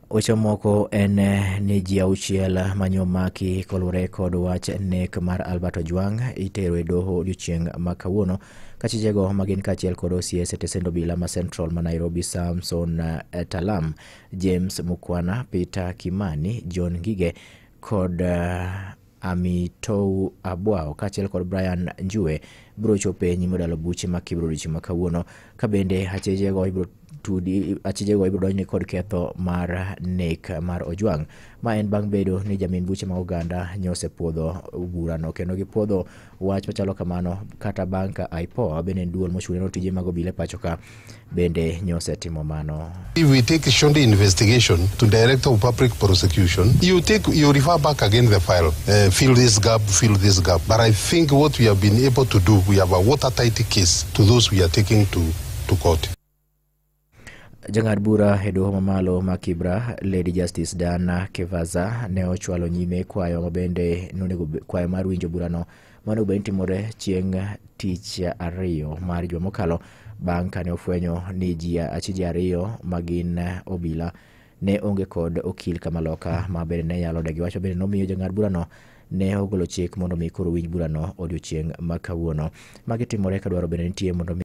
Weche moko en ni ji auchiel manyomaki kolure kod wach nek mar Albert Ojwang itero e doho odiochieng' ma kawuono kachijego magin kachiel kod OCS stesend obila ma Central ma Nairobi Samson Talam, James Mukwana, Peter Kimani, John Ngige kod Amitou Abwao kachiel kod Brian Njue biro chopo e nyim dalo buche ma Kibro ma kawuono ka bende achijego ibiro donjne kod ketho mar nek mar Ojwang ma en bang' bedo ni jamin buche ma oganda nyose puodho burano kendo gipuodho wach machalo kamano kata bang' ka IPOA bende duol mochung'ne tije mag obila pachoka bende nyose timo mano. If we take Shondi investigation to Director of Public Prosecution, you refer back again the file, fill this gap. But I think what we have been able to do, we have a watertight case to those we are taking to court. Jang'ad bura e doho mamalo ma Kibra, Lady Justice Dana Kevaza ne ochwalo nyime kwayo mabende nonego kwayo mar winjo burano mano bende timore chieng' tich ariyo mar juma mokalo bang' kane ofwenyo ni ji ariyo magin obila ne onge kod okil Kamaloka ma bende ne yalo degi wacho bende nomiyo jang'ad burano ne ogolo chik mondo mi koro winj burano odiochieng' ma kawuono. Magi timore ka dwaro bende nitie mondo